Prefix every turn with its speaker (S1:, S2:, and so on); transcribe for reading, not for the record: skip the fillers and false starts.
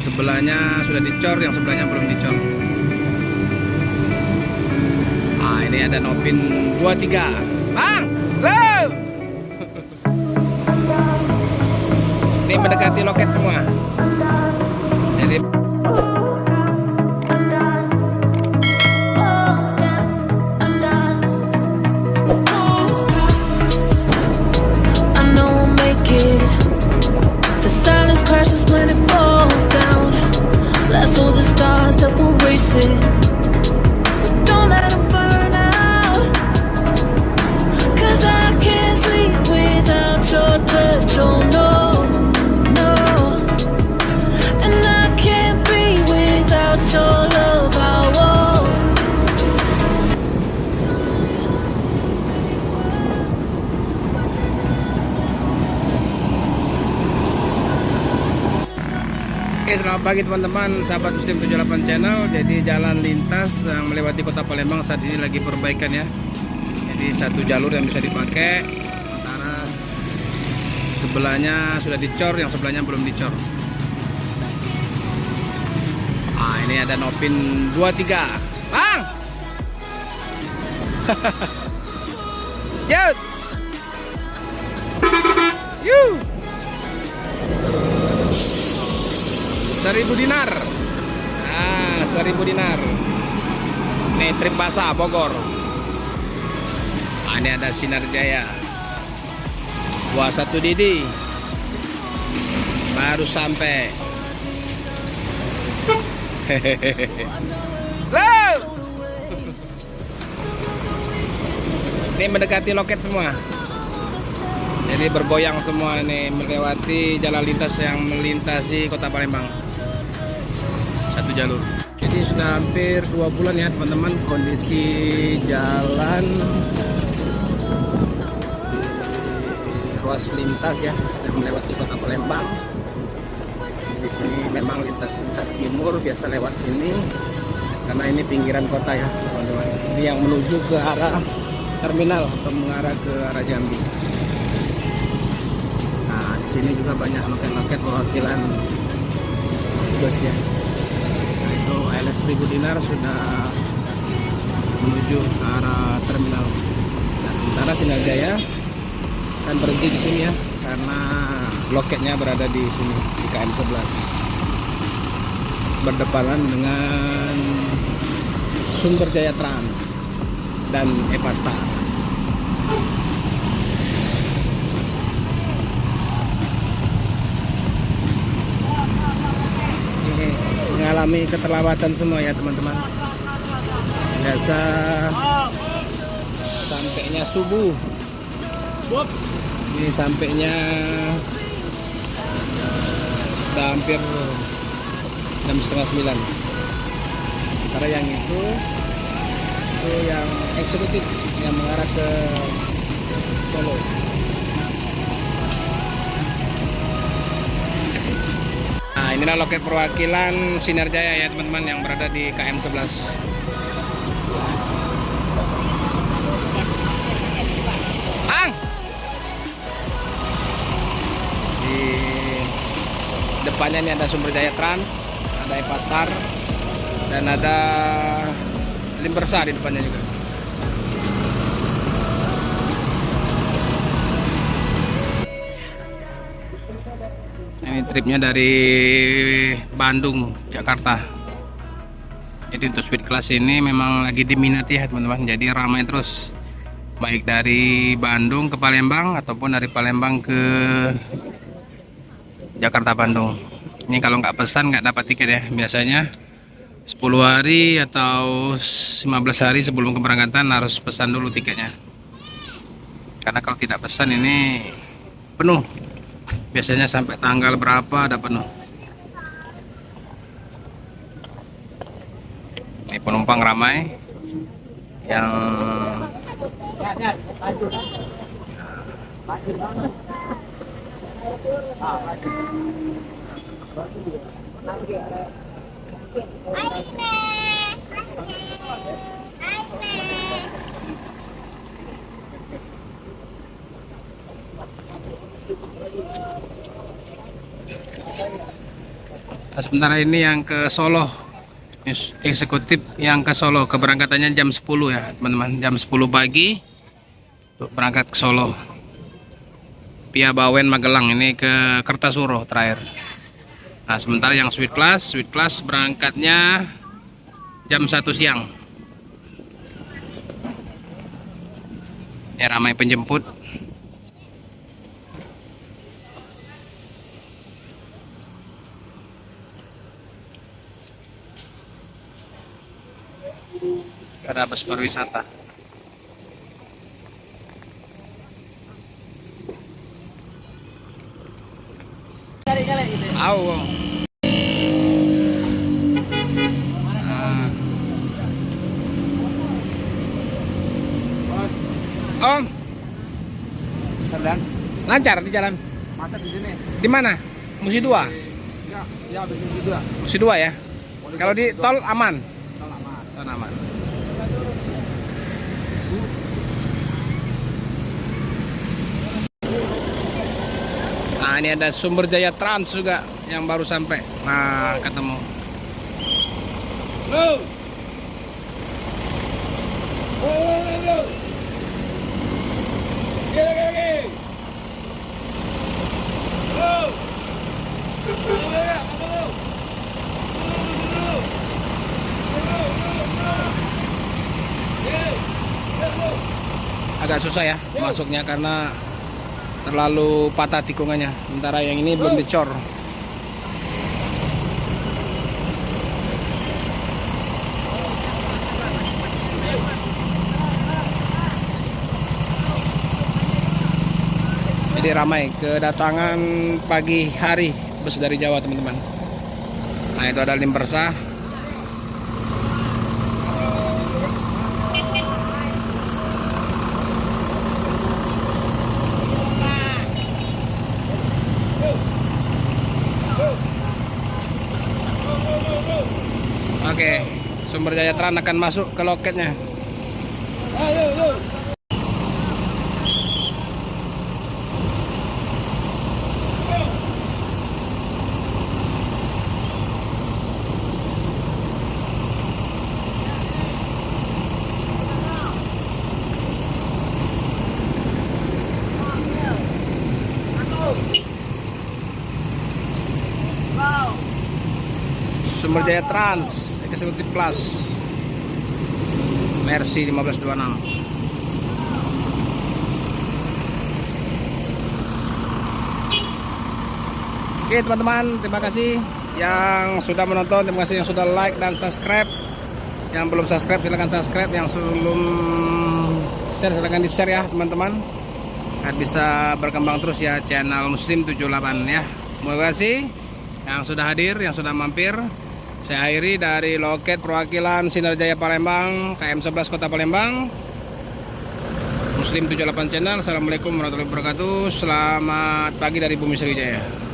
S1: Sebelahnya sudah dicor, yang sebelahnya belum dicor. Ah, ini ada Novin 23. Bang, lo. Ini mendekati loket semua. Jadi
S2: the silence crashes when it falls down. Let's all the stars that will race it, but don't let them burn out. 'Cause I can't sleep without your touch, oh no, no. And I can't breathe without your love, I won't.
S1: Oke, selamat pagi teman-teman, sahabat Muslim 78 channel. Jadi jalan lintas yang melewati kota Palembang saat ini lagi perbaikan ya. Jadi satu jalur yang bisa dipakai, sementara sebelahnya sudah dicor, yang sebelahnya belum dicor. Ah, ini ada Novin 23. Bang! Yuk! Yuk! 1.000 dinar. Nah, 1.000 dinar. Nih trip basah Bogor. Nah, ini ada Sinar Jaya. Wah, satu Didi. Baru sampai. Hehehe. Ini mendekati loket semua. Jadi bergoyang semua nih, melewati jalan lintas yang melintasi kota Palembang. Satu jalur. Jadi sudah hampir 2 bulan ya teman-teman, kondisi jalan ruas lintas ya yang melewati kota Palembang. Di sini memang lintas timur biasa lewat sini karena ini pinggiran kota ya teman-teman. Ini yang menuju ke arah terminal atau mengarah ke arah Jambi. Nah, di sini juga banyak loket-loket perwakilan bus ya. Nah, itu ALS 1.000 dinar sudah menuju ke arah terminal. Nah, sementara Sinar Jaya akan berhenti di sini ya, karena loketnya berada di sini di KM 11, berdepanan dengan Sumber Jaya Trans dan Epasta. Mengalami keterlambatan semua ya teman-teman. Biasa sampainya subuh. Ini sampainya udah hampir jam setengah 9. Sementara yang itu yang eksekutif yang mengarah ke Solo. Nah, inilah loket perwakilan Sinar Jaya ya teman-teman yang berada di KM 11. Ang! Di depannya ini ada Sumber Jaya Trans, ada Epastar, dan ada Limbersa di depannya juga. Ini tripnya dari Bandung, Jakarta. Jadi untuk speed class ini memang lagi diminati ya teman-teman. Jadi ramai terus, baik dari Bandung ke Palembang ataupun dari Palembang ke Jakarta Bandung. Ini kalau nggak pesan nggak dapat tiket ya. Biasanya 10 hari atau 15 hari sebelum keberangkatan harus pesan dulu tiketnya. Karena kalau tidak pesan ini penuh. Biasanya sampai tanggal berapa ada penuh. Ini penumpang ramai yang Sementara ini yang ke Solo, eksekutif yang ke Solo, keberangkatannya jam 10 ya teman-teman, jam 10 pagi untuk berangkat ke Solo via Bawen Magelang, ini ke Kertasuro terakhir. Nah sementara yang Sweet Class berangkatnya jam 1 siang. Ya ramai penjemput. Ada bus pariwisata. Au. Om.
S3: Sedang
S1: Lancar di jalan.
S3: macet di sini.
S1: Di mana? Musi 2.
S3: Ya begitu juga.
S1: Musi 2 ya. Kalau di tol aman.
S3: Lama.
S1: Tol aman. Nah, ini ada Sumber Jaya Trans juga yang baru sampai. Nah, ketemu. Agak susah ya masuknya karena terlalu patah tikungannya. Sementara yang ini belum dicor. Jadi ramai kedatangan pagi hari bus dari Jawa teman-teman. Nah itu ada Limbersa. Oke, Sumber Jaya Trans akan masuk ke loketnya. Sumber Jaya Trans Eksekutif Plus Mercy 1526. Oke teman-teman, terima kasih yang sudah menonton, terima kasih yang sudah like dan subscribe. Yang belum subscribe silahkan subscribe, yang belum share silahkan di share ya teman-teman, agar bisa berkembang terus ya channel Muslim 78 ya. Terima kasih yang sudah hadir, yang sudah mampir. Saya akhiri dari loket perwakilan Sinar Jaya Palembang, KM 11 Kota Palembang, Muslim 78 Channel. Assalamualaikum warahmatullahi wabarakatuh. Selamat pagi dari Bumi Sriwijaya.